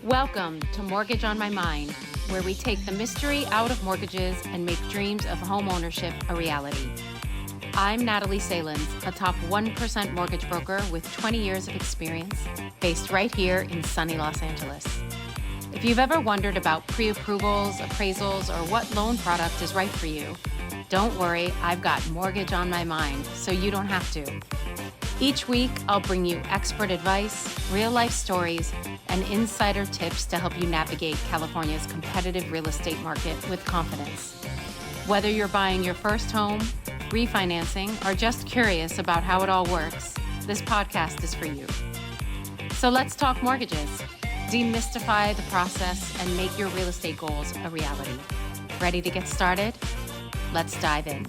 Welcome to Mortgage on My Mind, where we take the mystery out of mortgages and make dreams of home ownership a reality. I'm Natalie Salins, a top 1% mortgage broker with 20 years of experience, based right here in sunny Los Angeles. If you've ever wondered about pre-approvals, appraisals, or what loan product is right for you, don't worry, I've got Mortgage on My Mind, so you don't have to. Each week, I'll bring you expert advice, real-life stories, and insider tips to help you navigate California's competitive real estate market with confidence. Whether you're buying your first home, refinancing, or just curious about how it all works, this podcast is for you. So let's talk mortgages, demystify the process, and make your real estate goals a reality. Ready to get started? Let's dive in.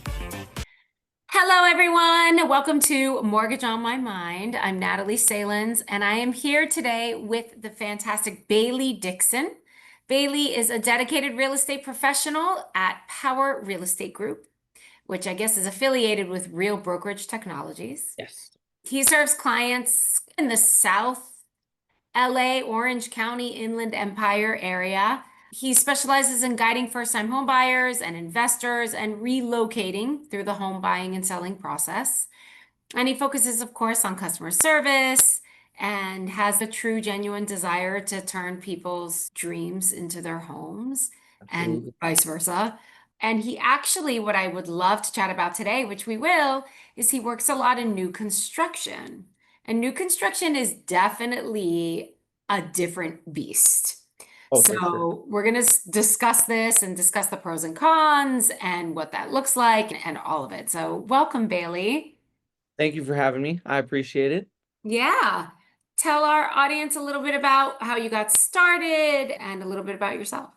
Hello, everyone. Welcome to Mortgage on My Mind. I'm Natalie Salins, and I am here today with the fantastic Bailey Dixon. Bailey is a dedicated real estate professional at Power Real Estate Group, which I guess is affiliated with Real Brokerage Technologies. Yes. He serves clients in the South LA, Orange County, Inland Empire area. He specializes in guiding first-time home buyers and investors and relocating through the home buying and selling process. And he focuses, of course, on customer service and has a true, genuine desire to turn people's dreams into their homes and Absolutely. vice versa. And he actually, what I would love to chat about today, which we will, is he works a lot in new construction. And new construction is definitely a different beast. Oh, for sure. So we're going to discuss this and discuss the pros and cons and what that looks like and all of it. So welcome, Bailey. Thank you for having me. I appreciate it. Yeah. Tell our audience a little bit about how you got started and a little bit about yourself.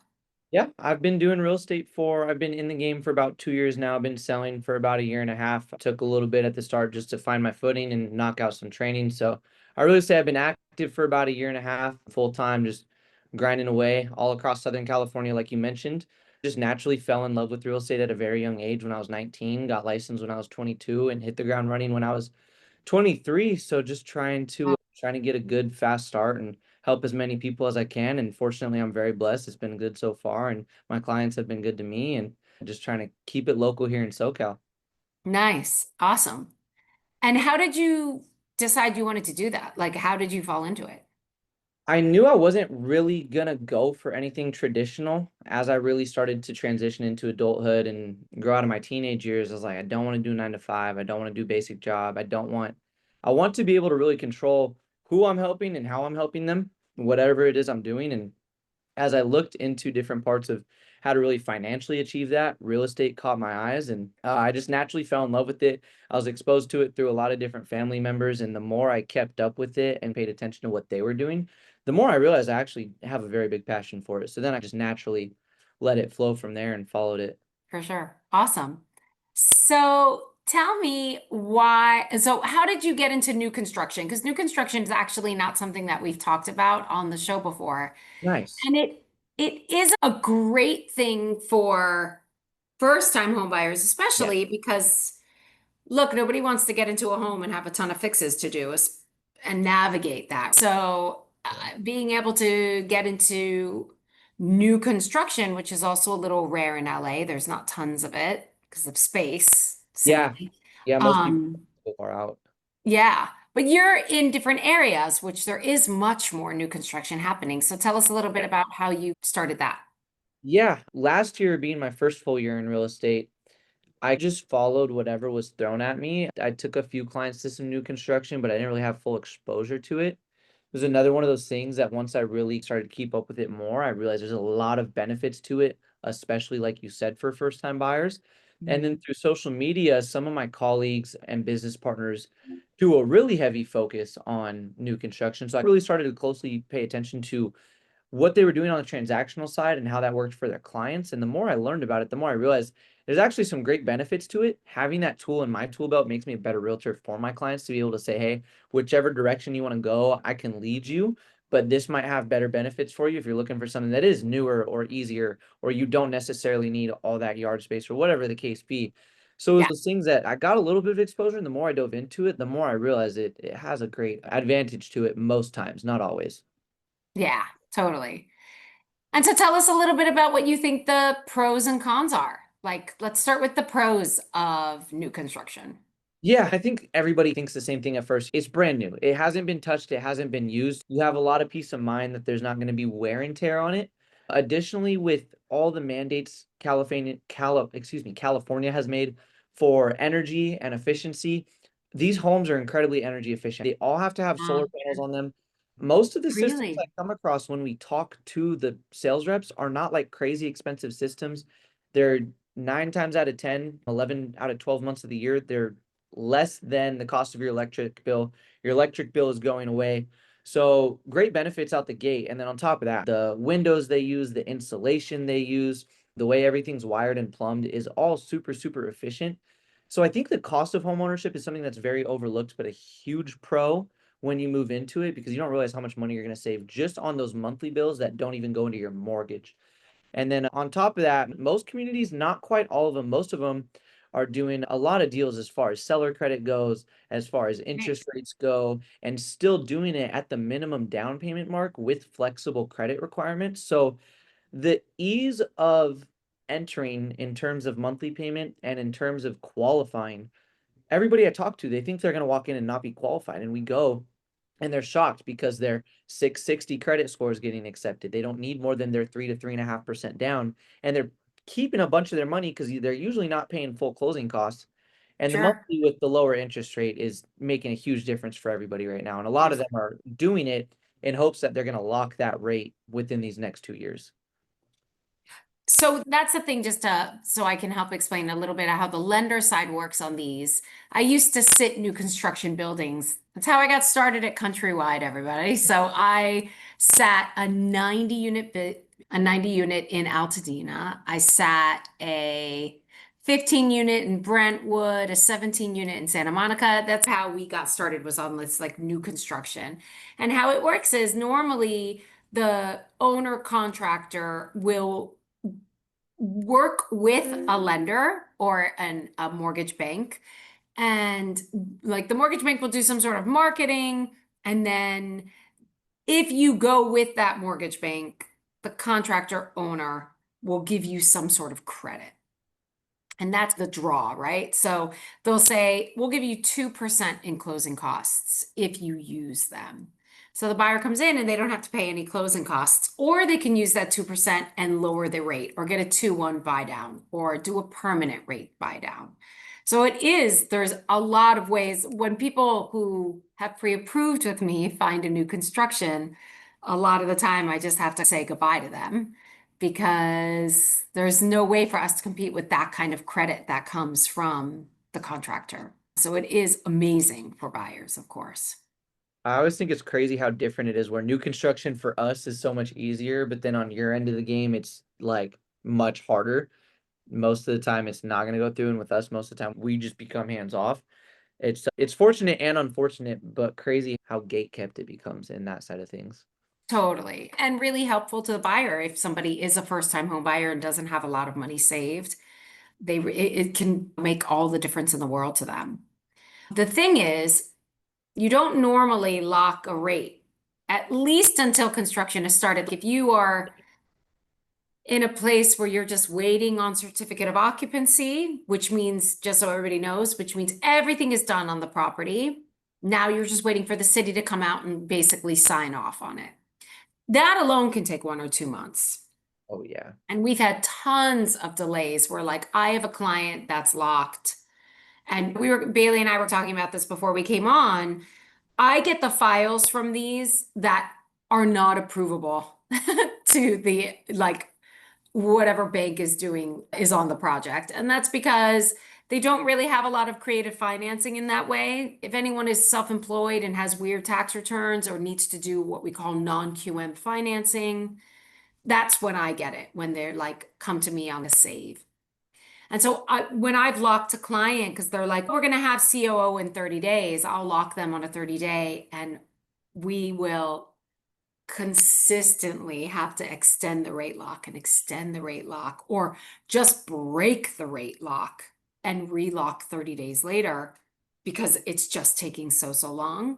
Yeah, I've been doing real estate I've been in the game for about 2 years now. I've been selling for about a year and a half. Took a little bit at the start just to find my footing and knock out some training. So I really say I've been active for about a year and a half, full time, just grinding away all across Southern California, like you mentioned. Just naturally fell in love with real estate at a very young age when I was 19, got licensed when I was 22, and hit the ground running when I was 23. So just trying to get a good fast start and help as many people as I can. And fortunately, I'm very blessed. It's been good so far, and my clients have been good to me, and just trying to keep it local here in SoCal. Nice. Awesome. And how did you decide you wanted to do that? Like, how did you fall into it? I knew I wasn't really gonna go for anything traditional as I really started to transition into adulthood and grow out of my teenage years. I was like, I don't want to do 9 to 5. I don't want to do basic job. I want to be able to really control who I'm helping and how I'm helping them, whatever it is I'm doing. And as I looked into different parts of how to really financially achieve that, real estate caught my eyes, and I just naturally fell in love with it. I was exposed to it through a lot of different family members, and the more I kept up with it and paid attention to what they were doing, the more I realized I actually have a very big passion for it. So then I just naturally let it flow from there and followed it. For sure. Awesome. So tell me so how did you get into new construction? Because new construction is actually not something that we've talked about on the show before. Nice. And it is a great thing for first-time home buyers, Yeah. especially because look, nobody wants to get into a home and have a ton of fixes to do and navigate that. So, being able to get into new construction, which is also a little rare in LA, there's not tons of it because of space, Yeah. say. Yeah. Most people Um, go far out. yeah, but you're in different areas, which there is much more new construction happening. So tell us a little bit about how you started that. Yeah. Last year being my first full year in real estate, I just followed whatever was thrown at me. I took a few clients to some new construction, but I didn't really have full exposure to it. It was another one of those things that once I really started to keep up with it more, I realized there's a lot of benefits to it, especially like you said, for first time buyers. And then through social media, some of my colleagues and business partners do a really heavy focus on new construction. So I really started to closely pay attention to what they were doing on the transactional side and how that worked for their clients. And the more I learned about it, the more I realized there's actually some great benefits to it. Having that tool in my tool belt makes me a better realtor for my clients to be able to say, hey, whichever direction you want to go, I can lead you. But this might have better benefits for you if you're looking for something that is newer or easier, or you don't necessarily need all that yard space or whatever the case be. So it was Yeah. those things that I got a little bit of exposure, and the more I dove into it, the more I realized it has a great advantage to it most times, not always. Yeah, Totally. And so tell us a little bit about what you think the pros and cons are. Like, let's start with the pros of new construction. Yeah, I think everybody thinks the same thing at first. It's brand new. It hasn't been touched. It hasn't been used. You have a lot of peace of mind that there's not going to be wear and tear on it. Additionally, with all the mandates California has made for energy and efficiency, these homes are incredibly energy efficient. They all have to have solar Um, panels on them. Most of the systems I really? come across when we talk to the sales reps are not like crazy expensive systems. They're 9 times out of 10, 11 out of 12 months of the year, they're less than the cost of your electric bill. Your electric bill is going away. So great benefits out the gate. And then on top of that, the windows they use, the insulation they use, the way everything's wired and plumbed is all super, super efficient. So I think the cost of home ownership is something that's very overlooked, but a huge pro when you move into it because you don't realize how much money you're going to save just on those monthly bills that don't even go into your mortgage. And then on top of that, most communities, not quite all of them, most of them are doing a lot of deals as far as seller credit goes, as far as interest Nice. rates go, and still doing it at the minimum down payment mark with flexible credit requirements. So the ease of entering in terms of monthly payment and in terms of qualifying, everybody I talk to, they think they're going to walk in and not be qualified. And we go and they're shocked because their 660 credit score is getting accepted. They don't need more than their 3 to 3.5% down. And they're keeping a bunch of their money because they're usually not paying full closing costs. And the Sure. monthly with the lower interest rate is making a huge difference for everybody right now. And a lot of them are doing it in hopes that they're going to lock that rate within these next 2 years. So that's the thing, just so I can help explain a little bit of how the lender side works on these. I used to sit new construction buildings. That's how I got started at Countrywide, everybody. So I sat a 90 unit in Altadena. I sat a 15 unit in Brentwood, a 17 unit in Santa Monica. That's how we got started, was on this like new construction. And how it works is normally the owner contractor will work with a lender or a mortgage bank. And like the mortgage bank will do some sort of marketing. And then if you go with that mortgage bank, the contractor owner will give you some sort of credit. And that's the draw, right? So they'll say, we'll give you 2% in closing costs if you use them. So the buyer comes in and they don't have to pay any closing costs, or they can use that 2% and lower the rate or get a 2-1 buy down or do a permanent rate buy down. So there's a lot of ways when people who have pre-approved with me find a new construction, a lot of the time I just have to say goodbye to them because there's no way for us to compete with that kind of credit that comes from the contractor. So it is amazing for buyers, of course. I always think it's crazy how different it is where new construction for us is so much easier, but then on your end of the game, it's like much harder. Most of the time it's not going to go through. And with us, most of the time we just become hands off. It's fortunate and unfortunate, but crazy how gate kept it becomes in that side of things. Totally. And really helpful to the buyer if somebody is a first-time home buyer and doesn't have a lot of money saved. It can make all the difference in the world to them. The thing is, you don't normally lock a rate, at least until construction is started. If you are in a place where you're just waiting on certificate of occupancy, which means, just so everybody knows, which means everything is done on the property. Now you're just waiting for the city to come out and basically sign off on it. That alone can take 1 or 2 months. Oh yeah. And we've had tons of delays where, like, I have a client that's locked. And Bailey and I were talking about this before we came on. I get the files from these that are not approvable to the, like, whatever bank is on the project. And that's because they don't really have a lot of creative financing in that way. If anyone is self-employed and has weird tax returns or needs to do what we call non-QM financing, that's when I get it, when they're like, come to me on a save. And so when I've locked a client, because they're like, we're going to have COO in 30 days, I'll lock them on a 30-day and we will consistently have to extend the rate lock and extend the rate lock, or just break the rate lock and relock 30 days later because it's just taking so long.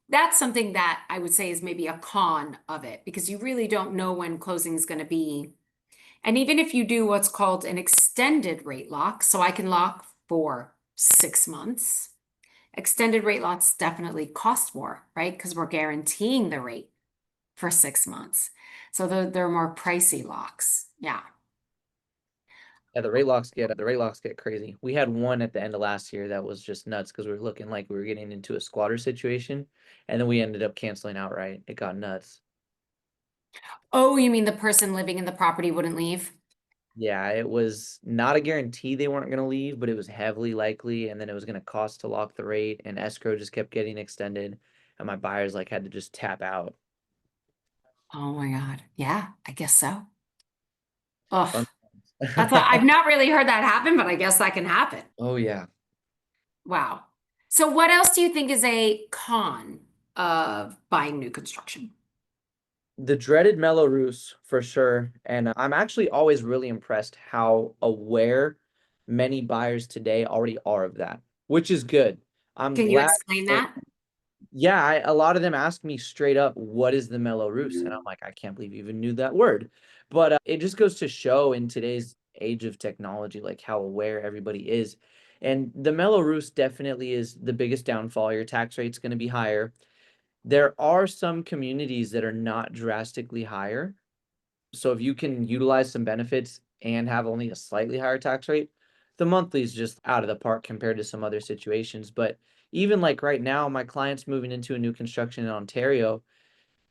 that's something that I would say is maybe a con of it because you really don't know when closing is going to be. And even if you do what's called an extended rate lock, so I can lock for 6 months, extended rate locks definitely cost more, right? Because we're guaranteeing the rate for 6 months. So they're more pricey locks. Yeah. Yeah, the rate locks get crazy. We had one at the end of last year that was just nuts because we were looking like we were getting into a squatter situation, and then we ended up canceling outright. It got nuts. Oh, you mean the person living in the property wouldn't leave? Yeah, it was not a guarantee they weren't going to leave, but it was heavily likely, and then it was going to cost to lock the rate, and escrow just kept getting extended, and my buyers like had to just tap out. Oh my God. Yeah, I guess so. Ugh. Fun. That's why I've not really heard that happen, but I guess that can happen. Oh yeah. Wow. So what else do you think is a con of buying new construction? The dreaded Mello-Roos for sure. And I'm actually always really impressed how aware many buyers today already are of that, which is good. I'm Can you glad. explain that? Yeah, a lot of them ask me straight up, what is the Mello-Roos? And I'm like, I can't believe you even knew that word. But it just goes to show in today's age of technology, like how aware everybody is. And the Mello-Roos definitely is the biggest downfall. Your tax rate's going to be higher. There are some communities that are not drastically higher. So if you can utilize some benefits and have only a slightly higher tax rate, the monthly is just out of the park compared to some other situations. But even like right now, my client's moving into a new construction in Ontario.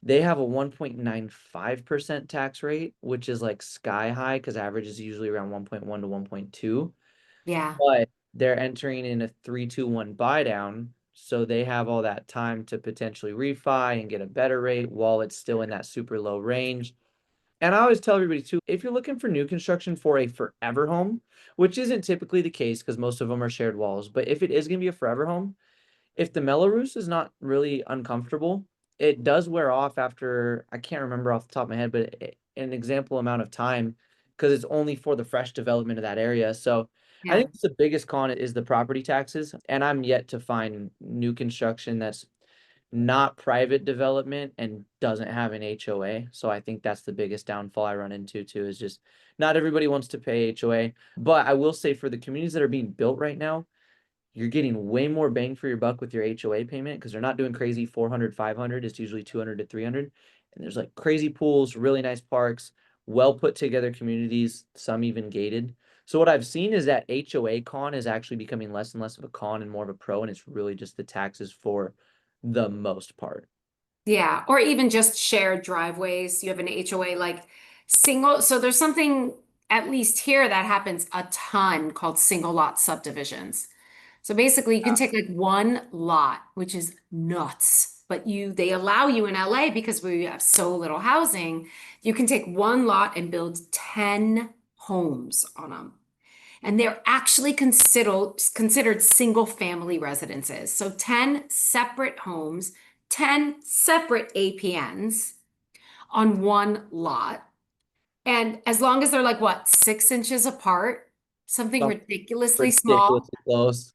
They have a 1.95% tax rate, which is like sky high because average is usually around 1.1 to 1.2. Yeah. But they're entering in a 3-2-1 buy down. So they have all that time to potentially refi and get a better rate while it's still in that super low range. And I always tell everybody too, if you're looking for new construction for a forever home, which isn't typically the case because most of them are shared walls, but if it is going to be a forever home, if the Mello-Roos is not really uncomfortable, it does wear off after, I can't remember off the top of my head, but an example amount of time because it's only for the fresh development of that area. So I Yeah. think the biggest con is the property taxes, and I'm yet to find new construction that's not private development and doesn't have an HOA. So I think that's the biggest downfall I run into too, is just not everybody wants to pay HOA. But I will say for the communities that are being built right now, you're getting way more bang for your buck with your HOA payment because they're not doing crazy 400, 500. It's usually 200 to 300. And there's like crazy pools, really nice parks, well put together communities, some even gated. So what I've seen is that HOA con is actually becoming less and less of a con and more of a pro, and it's really just the taxes for the most part. Yeah, or even just shared driveways. You have an HOA like single. So there's something at least here that happens a ton called single lot subdivisions. So basically you can take like one lot, which is nuts, but they allow you in LA because we have so little housing. You can take one lot and build 10 homes on them. And they're actually considered single family residences. So 10 separate homes, 10 separate APNs on one lot. And as long as they're like what, 6 inches apart, something Some ridiculously small. ridiculously close.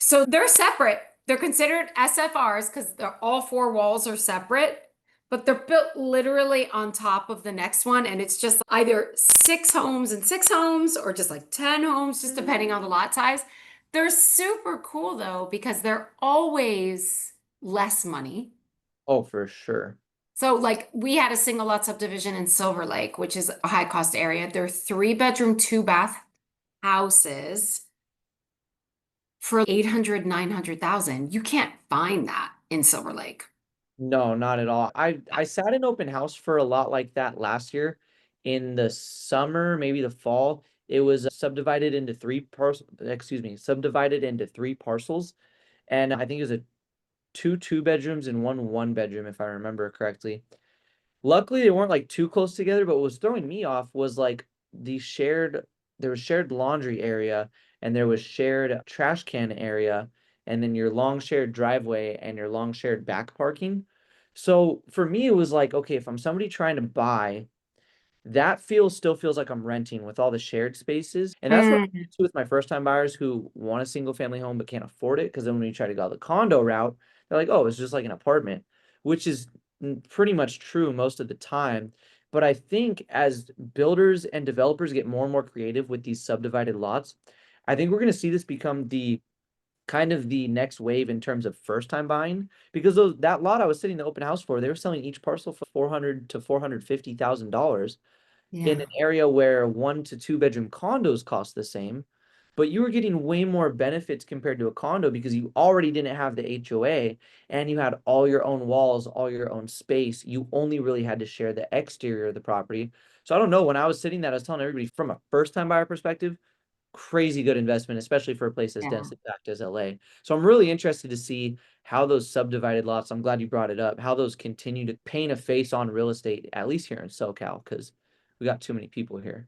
So they're separate. They're considered SFRs because they're all four walls are separate, but they're built literally on top of the next one. And it's just either 6 homes and 6 homes or just like 10 homes, just depending on the lot size. They're super cool though, because they're always less money. Oh, for sure. So like we had a single lot subdivision in Silver Lake, which is a high cost area. They're 3 bedroom, 2 bath houses for 800, 900,000. You can't find that in Silver Lake. No, not at all. I sat in open house for a lot like that last year in the summer, maybe the fall. It was subdivided into subdivided into three parcels. And I think it was a two bedrooms and one bedroom, if I remember correctly. Luckily, they weren't like too close together, but what was throwing me off was like there was shared laundry area and there was shared trash can area, and then your long shared driveway and your long shared back parking. So for me, it was like, okay, if I'm somebody trying to buy, that still feels like I'm renting with all the shared spaces. And that's what I do with my first time buyers who want a single family home but can't afford it. Because then when you try to go the condo route, they're like, oh, it's just like an apartment, which is pretty much true most of the time. But I think as builders and developers get more and more creative with these subdivided lots, I think we're going to see this become the kind of the next wave in terms of first time buying, because that lot I was sitting in the open house for, they were selling each parcel for 400 to $450,000 in Yeah. an area where 1 to 2 bedroom condos cost the same, but you were getting way more benefits compared to a condo because you already didn't have the HOA and you had all your own walls, all your own space. You only really had to share the exterior of the property. So I don't know, when I was sitting that, I was telling everybody from a first time buyer perspective, crazy good investment, especially for a place as Yeah. densely packed as LA. So I'm really interested to see how those subdivided lots, I'm glad you brought it up, how those continue to paint a face on real estate, at least here in SoCal, because we got too many people here.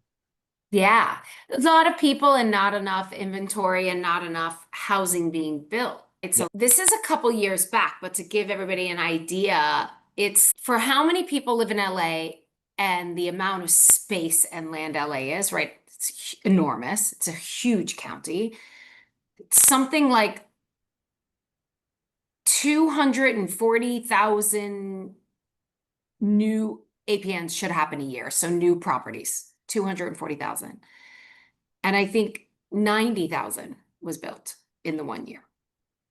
Yeah. There's a lot of people and not enough inventory and not enough housing being built. Yeah. So this is a couple years back, but to give everybody an idea, it's for how many people live in LA and the amount of space and land LA is, right? It's enormous. It's a huge county. It's something like 240,000 new APNs should happen a year. So new properties, 240,000. And I think 90,000 was built in the 1 year.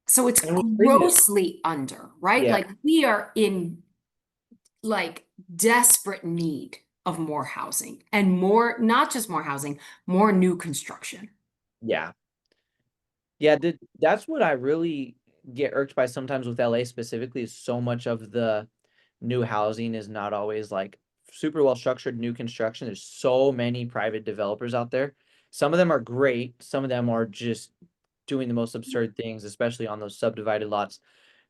So it's And what's crazy is, grossly under, right? yeah, Like we are in like desperate need of more housing and more, not just more housing, more new construction. yeah, yeah. That's what I really get irked by sometimes with LA specifically, is so much of the new housing is not always like super well structured new construction. There's so many private developers out there. Some of them are great, some of them are just doing the most absurd things, especially on those subdivided lots,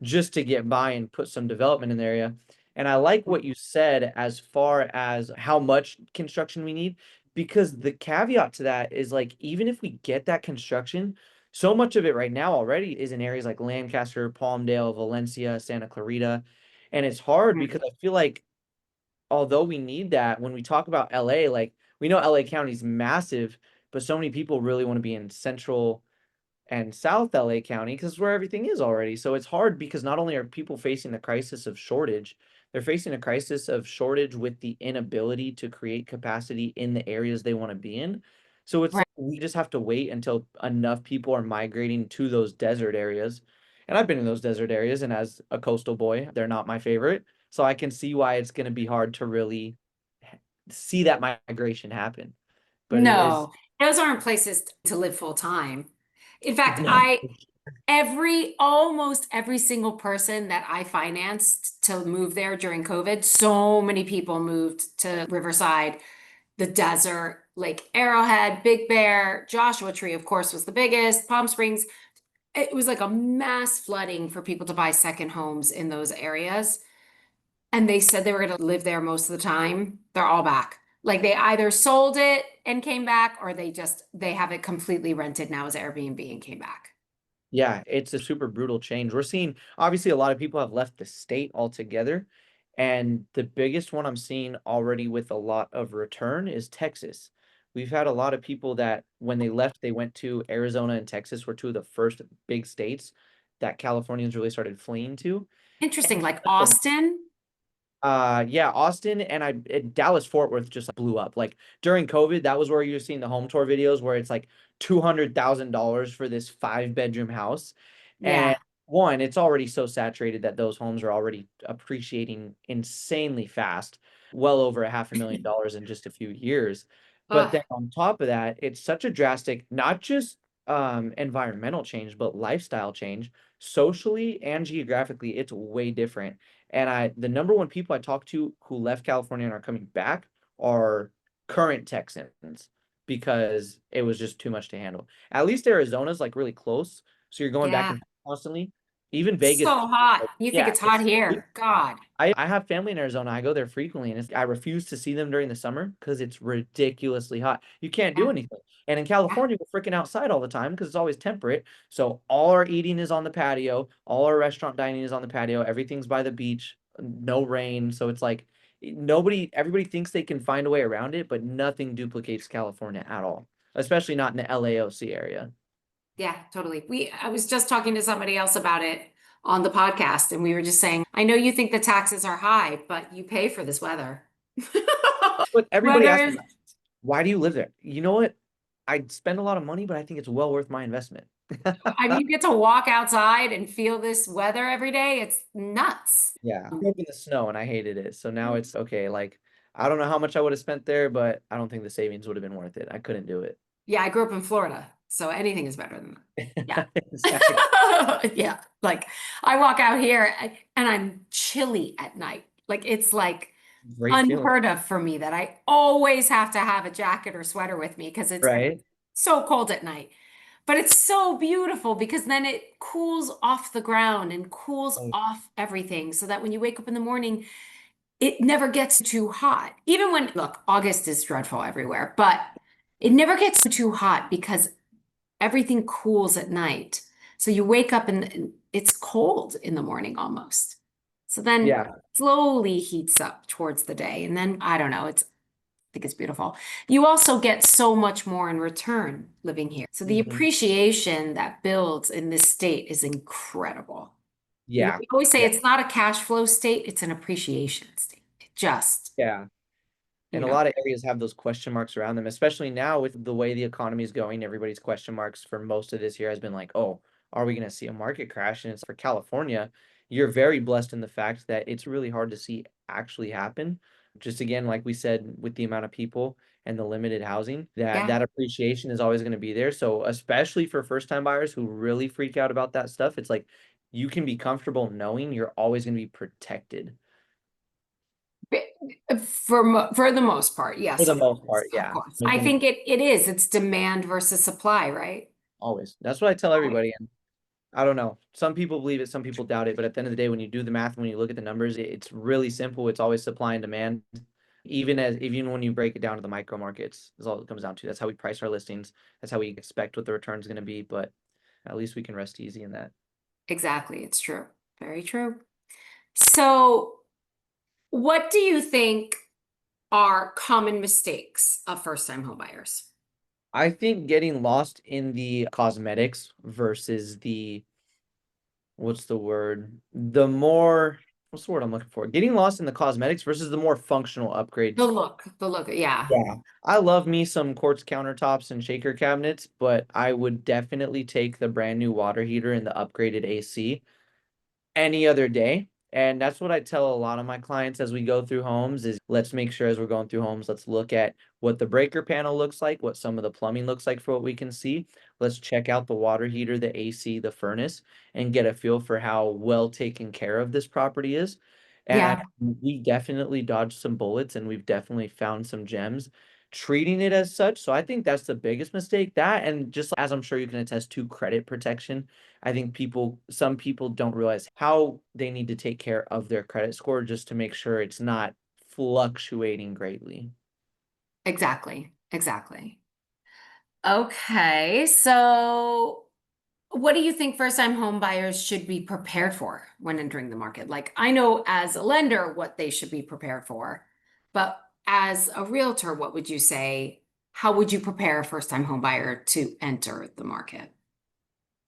just to get by and put some development in the area. And I like what you said as far as how much construction we need, because the caveat to that is like, even if we get that construction, so much of it right now already is in areas like Lancaster, Palmdale, Valencia, Santa Clarita. And it's hard Right. because I feel like although we need that, when we talk about LA, like we know LA County is massive, but so many people really want to be in central and South LA County because it's where everything is already. So it's hard because not only are people facing the crisis of shortage, they're facing a crisis of shortage with the inability to create capacity in the areas they want to be in. So it's Right. like we just have to wait until enough people are migrating to those desert areas. And I've been in those desert areas, and as a coastal boy, they're not my favorite. So I can see why it's going to be hard to really see that migration happen. But it is, No, those aren't places to live full time. In fact, no. almost every single person that I financed to move there during COVID, so many people moved to Riverside, the desert, Lake Arrowhead, Big Bear, Joshua Tree, of course, was the biggest, Palm Springs. It was like a mass flooding for people to buy second homes in those areas. And they said they were going to live there most of the time. They're all back. Like they either sold it and came back, or they have it completely rented now as Airbnb and came back. Yeah, it's a super brutal change. We're seeing obviously a lot of people have left the state altogether. And the biggest one I'm seeing already with a lot of return is Texas. We've had a lot of people that when they left, they went to Arizona and Texas were two of the first big states that Californians really started fleeing to. Interesting. And Like Austin. yeah, Austin and Dallas Fort Worth just blew up. Like during COVID, that was where you were seeing the home tour videos where it's like $200,000 for this 5 bedroom house. And Yeah. one, it's already so saturated that those homes are already appreciating insanely fast, well over $500,000 in just a few years. But Ugh. then on top of that, it's such a drastic, not just environmental change, but lifestyle change. Socially and geographically, it's way different. And the number one people I talk to who left California and are coming back are current Texans because it was just too much to handle. At least Arizona's like really close, so you're going back Yeah. and forth constantly. Even Vegas, So hot. like, You think yeah, it's hot it's here? hot. God. I have family in Arizona. I go there frequently, and I refuse to see them during the summer because it's ridiculously hot. You can't do Yeah. anything. And in Yeah. California, we're freaking outside all the time because it's always temperate. So all our eating is on the patio, all our restaurant dining is on the patio, everything's by the beach, no rain. So it's like everybody thinks they can find a way around it, but nothing duplicates California at all, especially not in the LAOC area. Yeah, totally. I was just talking to somebody else about it on the podcast, and we were just saying, I know you think the taxes are high, but you pay for this weather. But everybody Weather asks is, me, why do you live there? You know what? I spend a lot of money, but I think it's well worth my investment. I mean, you get to walk outside and feel this weather every day. It's nuts. Yeah. I grew up in the snow and I hated it. So now it's okay. Like, I don't know how much I would have spent there, but I don't think the savings would have been worth it. I couldn't do it. Yeah, I grew up in Florida, so anything is better than that. Exactly. Yeah. Yeah. Like I walk out here and I'm chilly at night. Like it's like Great feeling, unheard of for me that I always have to have a jacket or sweater with me because it's right? so cold at night. But it's so beautiful because then it cools off the ground and cools Oh, off everything so that when you wake up in the morning, it never gets too hot. Even when, look, August is dreadful everywhere, but it never gets too hot because everything cools at night. So you wake up and it's cold in the morning almost. So then yeah. slowly heats up towards the day. And then I don't know, I think it's beautiful. You also get so much more in return living here. So the Mhm. appreciation that builds in this state is incredible. You know, Yeah. we always say Yeah. it's not a cash flow state, it's an appreciation state. It just, Yeah. you And a know, lot of areas have those question marks around them, especially now with the way the economy is going. Everybody's question marks for most of this year has been like, oh, are we going to see a market crash? And it's for California, you're very blessed in the fact that it's really hard to see actually happen. Just again, like we said, with the amount of people and the limited housing, that yeah. that appreciation is always going to be there. So especially for first-time buyers who really freak out about that stuff, it's like you can be comfortable knowing you're always going to be protected For the most part, for yes, the of most course, part. of Yeah. course. I think it is. It's demand versus supply, right? Always. That's what I tell everybody. And I don't know. Some people believe it, some people doubt it. But at the end of the day, when you do the math, when you look at the numbers, it's really simple. It's always supply and demand. Even when you break it down to the micro markets, is all it comes down to. That's how we price our listings. That's how we expect what the return is going to be. But at least we can rest easy in that. Exactly. It's true. Very true. So, what do you think are common mistakes of first-time homebuyers? I think getting lost in the cosmetics versus the what's the word? The more what's the word I'm looking for? Getting lost in the cosmetics versus the more functional upgrades. The look, yeah. Yeah. I love me some quartz countertops and shaker cabinets, but I would definitely take the brand new water heater and the upgraded AC any other day. And that's what I tell a lot of my clients as we go through homes is let's make sure as we're going through homes, let's look at what the breaker panel looks like, what some of the plumbing looks like for what we can see. Let's check out the water heater, the AC, the furnace, and get a feel for how well taken care of this property is. And Yeah, we definitely dodged some bullets and we've definitely found some gems treating it as such. So I think that's the biggest mistake. That and just as I'm sure you can attest to credit protection. I think some people don't realize how they need to take care of their credit score just to make sure it's not fluctuating greatly. exactly. Exactly. Okay, so what do you think first-time home buyers should be prepared for when entering the market? Like, I know as a lender what they should be prepared for, but as a realtor, what would you say? How would you prepare a first-time home buyer to enter the market?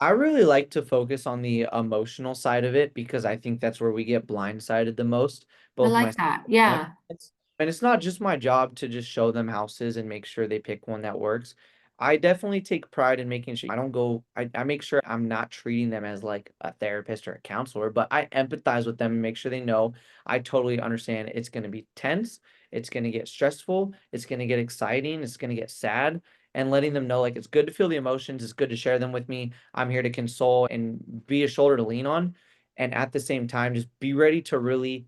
I really like to focus on the emotional side of it because I think that's where we get blindsided the most, I both like myself that. and my Yeah, clients. And it's not just my job to just show them houses and make sure they pick one that works. I definitely take pride in making sure I don't go, I make sure I'm not treating them as like a therapist or a counselor, but I empathize with them and make sure they know I totally understand it's going to be tense, it's going to get stressful, it's going to get exciting, it's going to get sad, and letting them know like it's good to feel the emotions, it's good to share them with me. I'm here to console and be a shoulder to lean on. And at the same time, just be ready to really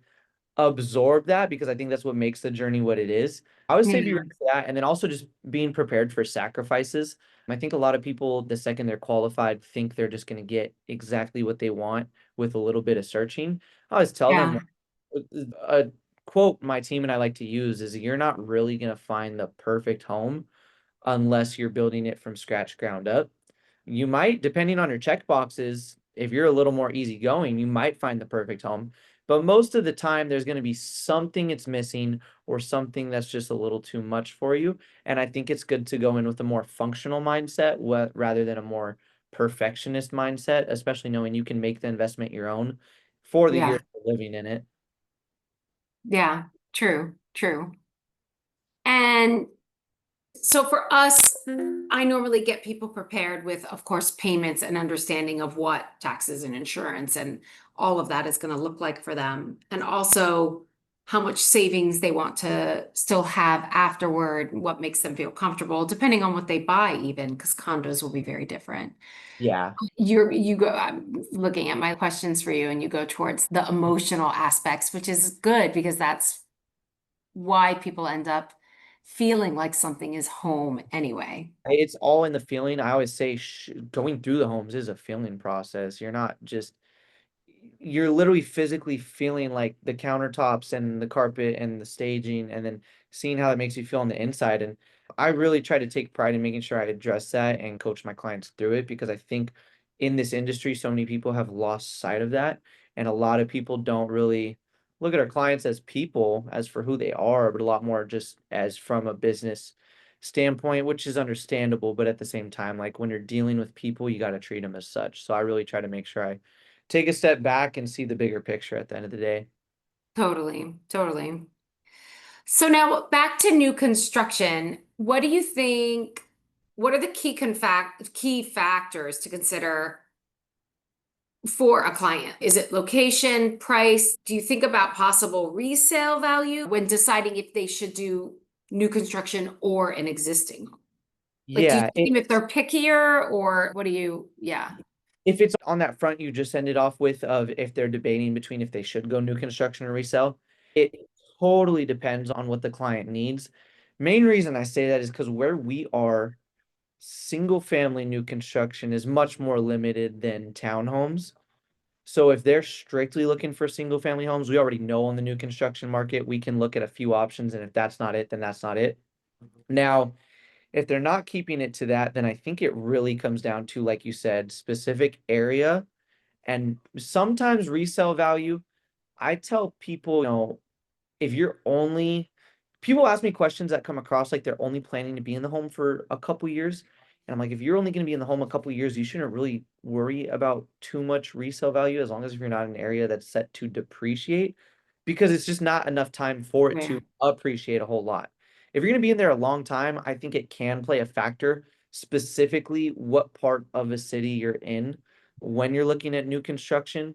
absorb that because I think that's what makes the journey what it is. I would say be yeah, ready for that. And then also just being prepared for sacrifices. I think a lot of people, the second they're qualified, think they're just going to get exactly what they want with a little bit of searching. I always tell them yeah, a quote my team and I like to use is you're not really going to find the perfect home unless you're building it from scratch ground up. You might, depending on your check boxes, if you're a little more easygoing, you might find the perfect home. But most of the time, there's going to be something it's missing or something that's just a little too much for you. And I think it's good to go in with a more functional mindset rather than a more perfectionist mindset, especially knowing you can make the investment your own for the year Yeah. of living in it. Yeah. True. True. And so for us, I normally get people prepared with, of course, payments and understanding of what taxes and insurance and all of that is going to look like for them. And also how much savings they want to still have afterward, what makes them feel comfortable, depending on what they buy, even because condos will be very different. Yeah. I'm looking at my questions for you, and you go towards the emotional aspects, which is good because that's why people end up feeling like something is home anyway. It's all in the feeling. I always say going through the homes is a feeling process. You're not just you're literally physically feeling like the countertops and the carpet and the staging and then seeing how it makes you feel on the inside. And I really try to take pride in making sure I address that and coach my clients through it because I think in this industry, so many people have lost sight of that. And a lot of people don't really look at our clients as people, as for who they are, but a lot more just as from a business standpoint, which is understandable. But at the same time, like when you're dealing with people, you got to treat them as such. So I really try to make sure I take a step back and see the bigger picture at the end of the day. Totally, totally. So now back to new construction. What do you think? What are the key factors to consider for a client? Is it location, price? Do you think about possible resale value when deciding if they should do new construction or an existing home? Like, do you Yeah, see them if they're pickier or what do you, yeah. if it's on that front you just ended off with of if they're debating between if they should go new construction or resell, it totally depends on what the client needs. Main reason I say that is because where we are, single family new construction is much more limited than townhomes. So if they're strictly looking for single family homes, we already know on the new construction market, we can look at a few options, and if that's not it, then that's not it. Now, if they're not keeping it to that, then I think it really comes down to, like you said, specific area and sometimes resale value. I tell people, if you're only people ask me questions that come across like they're only planning to be in the home for a couple years. And I'm like, if you're only going to be in the home a couple years, you shouldn't really worry about too much resale value as long as if you're not in an area that's set to depreciate, because it's just not enough time for it Yeah. to appreciate a whole lot. If you're going to be in there a long time, I think it can play a factor, specifically what part of a city you're in when you're looking at new construction,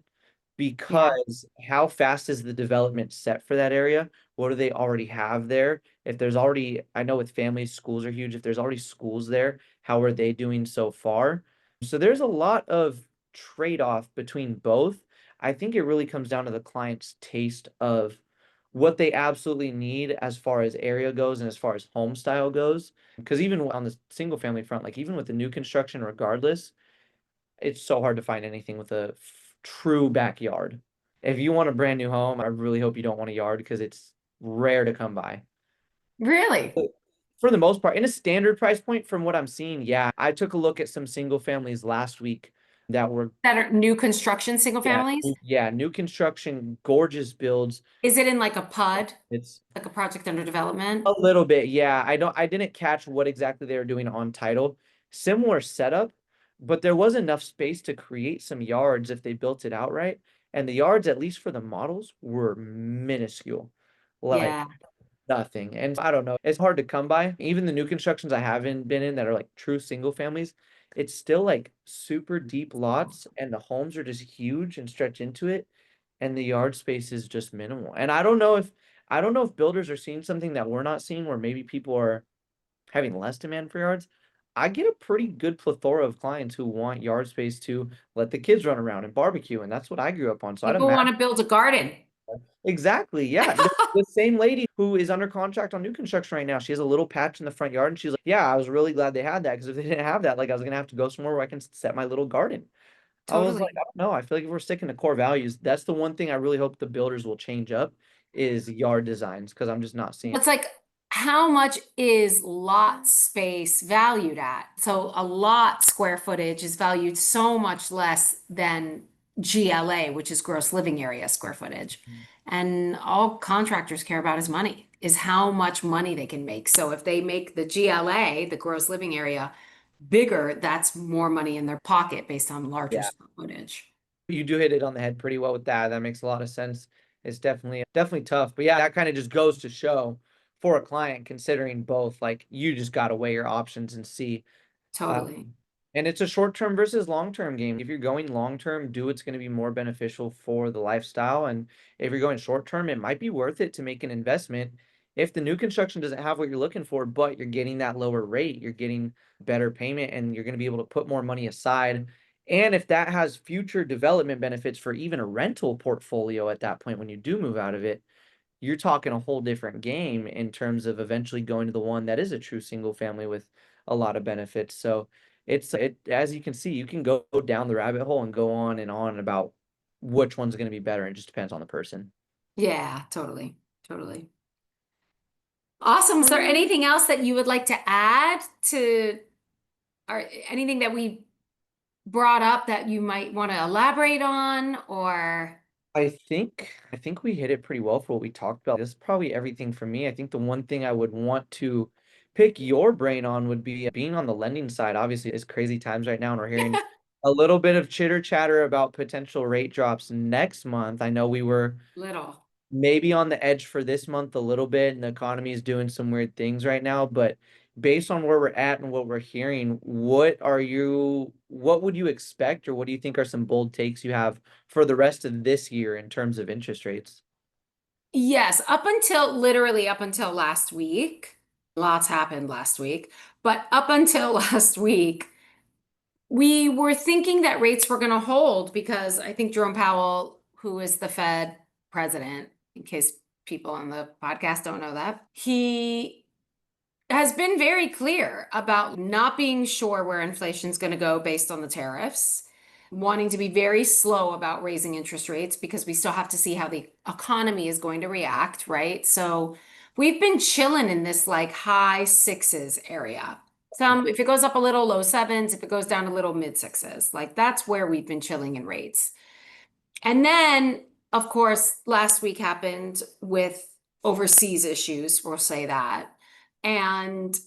Yeah. because how fast is the development set for that area? What do they already have there? If there's already, I know with families, schools are huge. If there's already schools there, how are they doing so far? So there's a lot of trade-off between both. I think it really comes down to the client's taste of what they absolutely need as far as area goes and as far as home style goes. Because even on the single family front, like even with the new construction, regardless, it's so hard to find anything with a true backyard. If you want a brand new home, I really hope you don't want a yard because it's rare to come by. Really? For the most part, in a standard price point, from what I'm seeing, yeah, I took a look at some single families last week that were, That are new construction single yeah, families? yeah, new construction, gorgeous builds. Is it in like a PUD, It's like a project under development? a little bit, yeah. I didn't catch what exactly they were doing on title. Similar setup, but there was enough space to create some yards if they built it outright. And the yards, at least for the models, were minuscule. Like Yeah. nothing. And I don't know. It's hard to come by. Even the new constructions I haven't been in that are like true single families, it's still like super deep lots and the homes are just huge and stretch into it. And the yard space is just minimal. And I don't know if builders are seeing something that we're not seeing where maybe people are having less demand for yards. I get a pretty good plethora of clients who want yard space to let the kids run around and barbecue. And that's what I grew up on. So I'd People want imagine to build a garden. exactly. Yeah. The same lady who is under contract on new construction right now, she has a little patch in the front yard. And she's like, yeah, I was really glad they had that because if they didn't have that, like I was going to have to go somewhere where I can set my little garden. I was like, Totally. I don't know. I feel like if we're sticking to core values, that's the one thing I really hope the builders will change up is yard designs because I'm just not seeing. It's like, how much is lot space valued at? So a lot square footage is valued so much less than GLA, which is gross living area square footage. And all contractors care about is money, is how much money they can make. So if they make the GLA, the gross living area, bigger, that's more money in their pocket based on larger Yeah. square footage. You do hit it on the head pretty well with that. That makes a lot of sense. It's definitely tough. But yeah, that kind of just goes to show for a client considering both, like you just got to weigh your options and see. Totally. And it's a short-term versus long-term game. If you're going long-term, do what's going to be more beneficial for the lifestyle. And if you're going short-term, it might be worth it to make an investment. If the new construction doesn't have what you're looking for, but you're getting that lower rate, you're getting better payment, and you're going to be able to put more money aside. And if that has future development benefits for even a rental portfolio at that point when you do move out of it, you're talking a whole different game in terms of eventually going to the one that is a true single family with a lot of benefits. So it as you can see, you can go down the rabbit hole and go on and on about which one's going to be better. It just depends on the person. Yeah, totally. Totally. Awesome. Is there anything else that you would like to add to, or anything that we brought up that you might want to elaborate on, or? I think we hit it pretty well for what we talked about. This is probably everything for me. I think the one thing I would want to pick your brain on would be being on the lending side. Obviously, it's crazy times right now, and we're hearing a little bit of chitter chatter about potential rate drops next month. I know we were Little. maybe on the edge for this month a little bit, and the economy is doing some weird things right now, but based on where we're at and what we're hearing, what would you expect, or what do you think are some bold takes you have for the rest of this year in terms of interest rates? Yes, literally up until last week, lots happened last week, but up until last week, we were thinking that rates were going to hold because I think Jerome Powell, who is the Fed president, in case people on the podcast don't know that, he has been very clear about not being sure where inflation is going to go based on the tariffs, wanting to be very slow about raising interest rates because we still have to see how the economy is going to react, right? So we've been chilling in this like high sixes area. If it goes up a little, low sevens, if it goes down a little, mid sixes, like that's where we've been chilling in rates. And then, of course, last week happened with overseas issues, we'll say that. And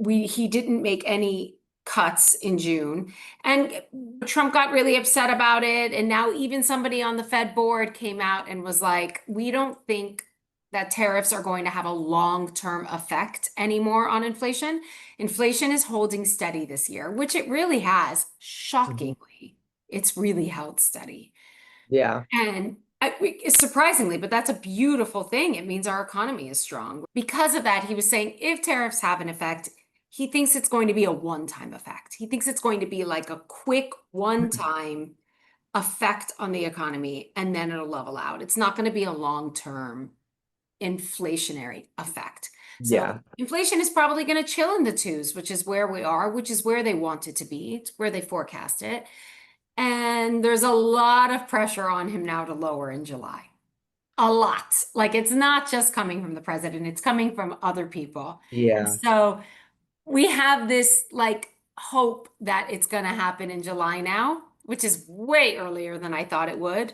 he didn't make any cuts in June. And Trump got really upset about it. And now even somebody on the Fed board came out and was like, we don't think that tariffs are going to have a long-term effect anymore on inflation. Inflation is holding steady this year, which it really has. Mhm. Shockingly, it's really held steady. Yeah. And surprisingly, but that's a beautiful thing. It means our economy is strong. Because of that, he was saying if tariffs have an effect, he thinks it's going to be a one-time effect. He thinks it's going to be like a quick one-time effect on the economy, and then it'll level out. It's not going to be a long-term inflationary effect. So Yeah. inflation is probably going to chill in the twos, which is where we are, which is where they want it to be. It's where they forecast it. And there's a lot of pressure on him now to lower in July. A lot. Like it's not just coming from the president, it's coming from other people. And Yeah. so we have this like hope that it's going to happen in July now, which is way earlier than I thought it would.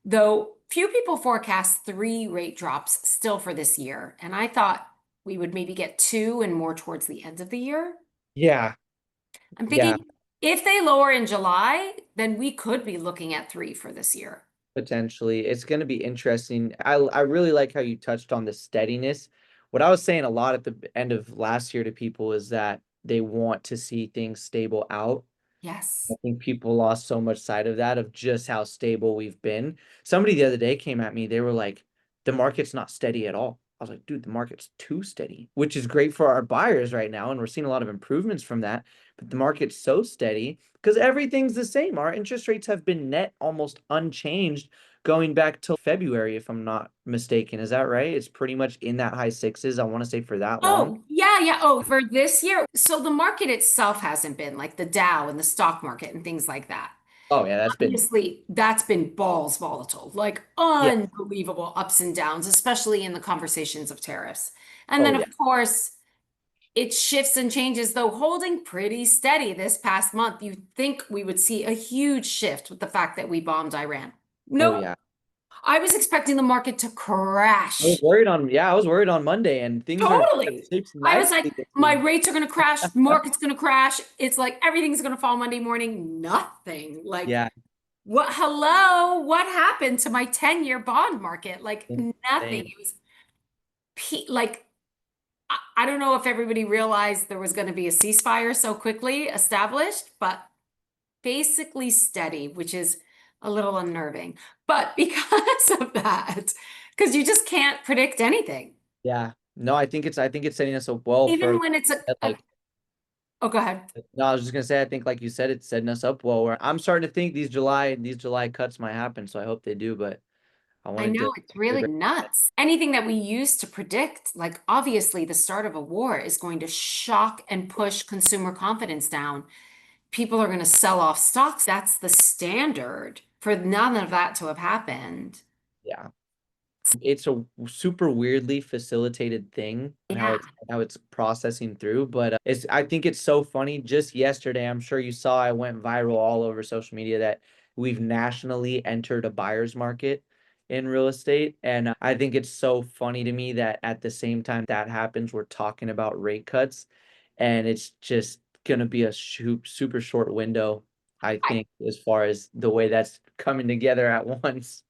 Though few people forecast 3 rate drops still for this year. And I thought we would maybe get 2 and more towards the end of the year. Yeah. I'm Yeah. thinking if they lower in July, then we could be looking at 3 for this year. Potentially. It's going to be interesting. I really like how you touched on the steadiness. What I was saying a lot at the end of last year to people is that they want to see things stable out. I Yes. think people lost so much sight of that, of just how stable we've been. Somebody the other day came at me, they were like, the market's not steady at all. I was like, dude, the market's too steady, which is great for our buyers right now. And we're seeing a lot of improvements from that. But the market's so steady because everything's the same. Our interest rates have been net almost unchanged going back till February, if I'm not mistaken. Is that right? It's pretty much in that high sixes, I want to say, for that long. Oh, yeah, yeah. Oh, for this year. So the market itself hasn't been like the Dow and the stock market and things like that. Oh, yeah, that's been, Obviously, that's been balls volatile, like yeah. unbelievable ups and downs, especially in the conversations of tariffs. And Oh, then, yeah. of course, it shifts and changes, though holding pretty steady this past month. You'd think we would see a huge shift with the fact that we bombed Iran. Oh, Nope. yeah. I was expecting the market to I was crash. worried on, yeah, I was worried on Monday, and things are Totally. shaped I was nicely like, this my week. rates are going to crash, market's going to crash. It's like everything's going to fall Monday morning. Nothing. Like, Yeah, what? Hello? What happened to my 10-year bond market? Like, nothing. insane. It was like, I don't know if everybody realized there was going to be a ceasefire so quickly established, but basically steady, which is a little unnerving. But because of that, because you just can't predict anything, Yeah, no, I think it's setting us up well even for when it's like. oh, go ahead. No, I was just gonna say, I think like you said, it's setting us up well. Where I'm starting to think these July cuts might happen, so I hope they do. But I I wanted know to. it's really nuts. Anything that we used to predict, like obviously the start of a war is going to shock and push consumer confidence down. People are going to sell off stocks. That's the standard for none of that to have happened. Yeah. It's a super weirdly facilitated thing and Yeah. how it's processing through, but it's I think it's so funny. Just yesterday, I'm sure you saw, I went viral all over social media that we've nationally entered a buyer's market in real estate, and I think it's so funny to me that at the same time that happens, we're talking about rate cuts, and it's just gonna be a super short window, I I, think, as far as the way that's coming together at once.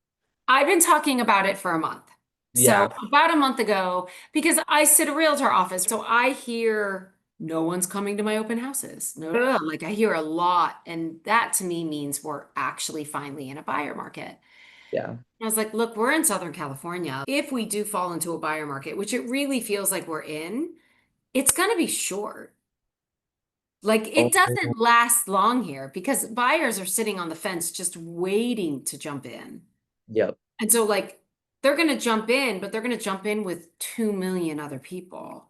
I've been talking about it for a month. So Yeah, about a month ago, because I sit a realtor office, so I hear no one's coming to my open houses. No, no, no. Like I hear a lot, and that to me means we're actually finally in a buyer market. yeah. I was like, look, we're in Southern California. If we do fall into a buyer market, which it really feels like we're in, it's going to be short. Like it Oh, doesn't last long here because buyers are sitting on the fence just waiting to jump in. yep. And so, like, they're going to jump in, but they're going to jump in with 2 million other people.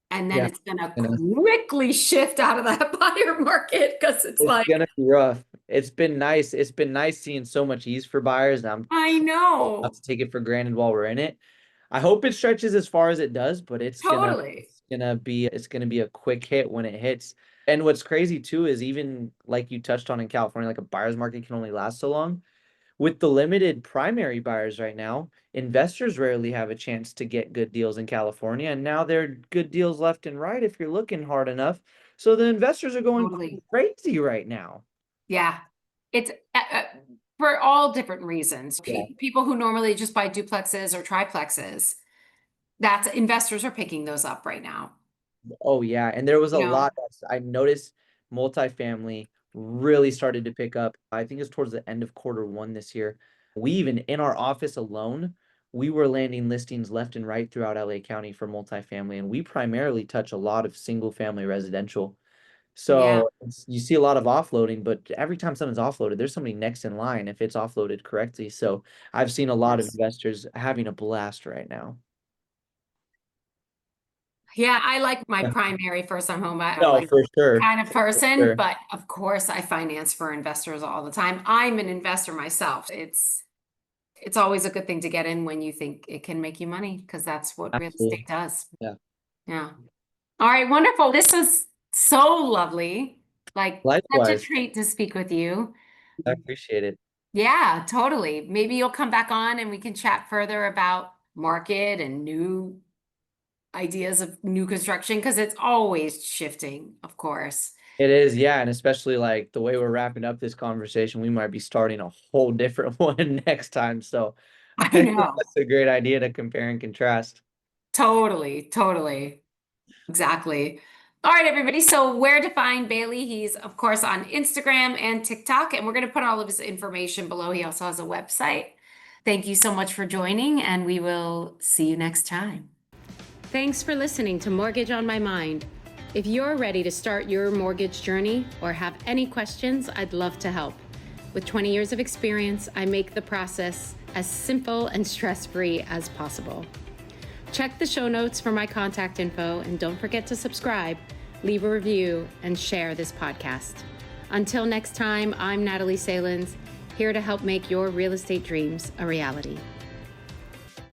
And then Yeah. it's going to Gonna- quickly shift out of that buyer market because it's It's like, gonna be rough. It's been nice. It's been nice seeing so much ease for buyers, and I'm I trying not know, to take it for granted while we're in it. I hope it stretches as far as it does, but totally. it's gonna be a quick hit when it hits. And what's crazy too is even like you touched on in California, like a buyer's market can only last so long. With the limited primary buyers right now, investors rarely have a chance to get good deals in California. And now there are good deals left and right if you're looking hard enough. So the investors are going Totally. crazy right now. Yeah. It's for all different reasons. Yeah. People who normally just buy duplexes or triplexes, that's investors are picking those up right now. Oh yeah. And there was a You know, lot I noticed multifamily really started to pick up. I think it's towards the end of quarter 1 this year. We even in our office alone, we were landing listings left and right throughout LA County for multifamily. And we primarily touch a lot of single family residential. yeah. So you see a lot of offloading, but every time something's offloaded, there's somebody next in line if it's offloaded correctly. So I've seen a lot of Yes. investors having a blast right now. Yeah, I like my Yeah. primary first time home buyer, No, like for sure. kind of person, Sure. but of course I finance for investors all the time. I'm an investor myself. It's always a good thing to get in when you think it can make you money because that's what real Absolutely. estate does. Yeah. Yeah. All right, wonderful. This was so lovely. Like such a Likewise. treat to speak with you. I appreciate it. Yeah, totally. Maybe you'll come back on and we can chat further about market and new ideas of new construction because it's always shifting, of course. It is, yeah, and especially like the way we're wrapping up this conversation, we might be starting a whole different one next time. So I I think know. that's a great idea to compare and contrast. Totally, totally. Exactly. All right, everybody. So, where to find Bailey? He's, of course, on Instagram and TikTok, and we're going to put all of his information below. He also has a website. Thank you so much for joining, and we will see you next time. Thanks for listening to Mortgage on My Mind. If you're ready to start your mortgage journey or have any questions, I'd love to help. With 20 years of experience, I make the process as simple and stress-free as possible. Check the show notes for my contact info and don't forget to subscribe, leave a review, and share this podcast. Until next time, I'm Natalie Salins, here to help make your real estate dreams a reality.